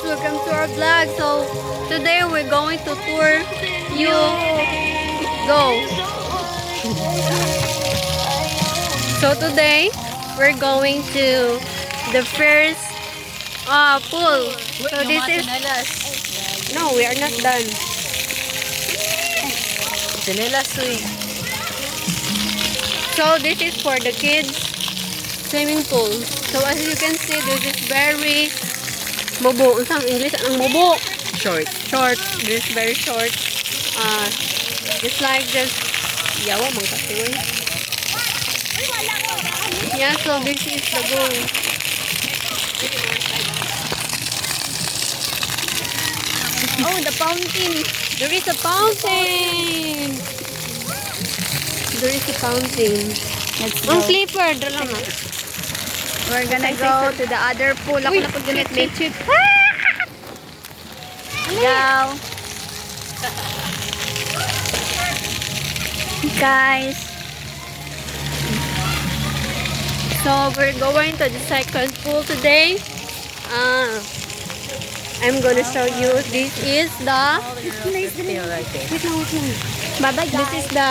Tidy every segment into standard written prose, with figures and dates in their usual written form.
welcome to our vlog. So today we're going to tour you go. So today we're going to the first pool. So this is no, we are not done. So this is for the kids swimming pool. So as you can see, this is very mubo. Unsang English ang mubo? Short. Short. This is very short. It's like just yawa mang kasiway. Yeah, so this is the goal. Oh, the fountain. There is a fountain. There is a fountain. Ang flipper, dala na. We're gonna go to the other pool. Ako na pag-unit me. Go. Guys. So we're going to the second pool today. I'm gonna show you. This is the. Bye-bye, guys. This is the.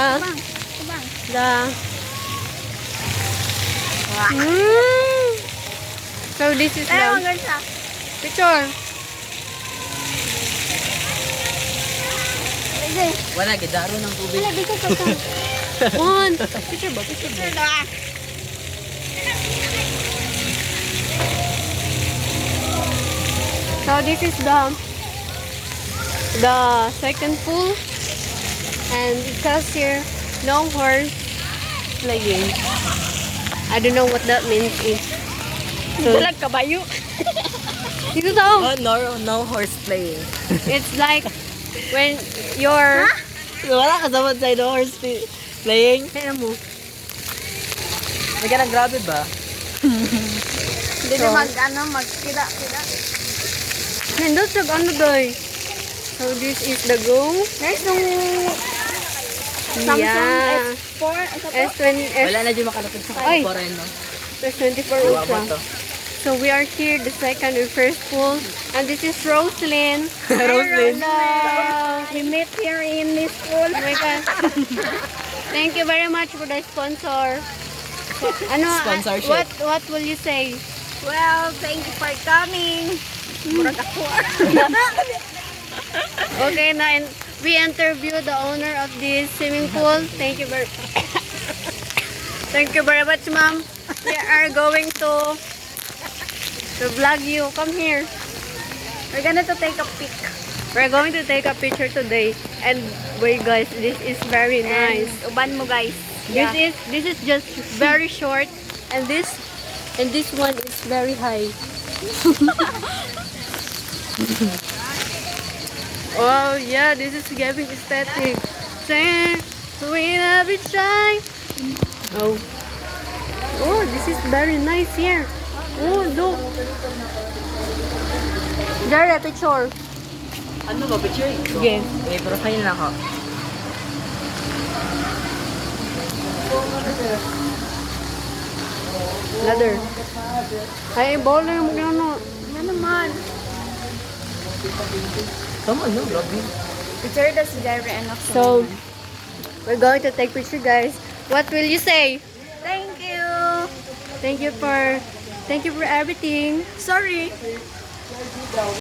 So this is the picture. Wala, gidaro ng tubig. One. Picture ba? Picture ba? So this is the second pool, and it says here no horse playing. I don't know what that means. So, Dalag kabayo. dito daw. Oh, no horse playing. It's like when you're Wala ka dapat sa no horse playing. ano mo? May ka grabe ba? Hindi na magkira. Nandun sa ano doy. So this is the go. Guys, nung Samsung Yeah. S4, S20 Wala na dyan makalapit sa Ay. foreign, no? S24 Iwa mo Ultra. to. So we are here, the second and first pool, and this is Roslyn. Roslyn. we met here in this pool. Oh my God. Thank you very much for the sponsor. Ano? Sponsorship. What will you say? Well, thank you for coming. Murag ako. Okay, na and we interview the owner of this swimming pool. Thank you very Thank you very much, ma'am. We are going to vlog you. Come here. We're gonna to take a pic. We're going to take a picture today. And wait guys, this is very nice. And uban mo, guys. This is just very short, and this one is very high. Oh yeah, this is giving aesthetic. Say, we never be shy. Oh, this is very nice here. Oh look, there a picture. Ano ba, picture? Sige. May profile na ako. Ladder. Ay, baller mo gano'n. Yan naman. Tama, no? Grabe. Picture daw si Jerry anak. So, we're going to take picture, guys. What will you say? Thank you. Thank you for everything. Sorry.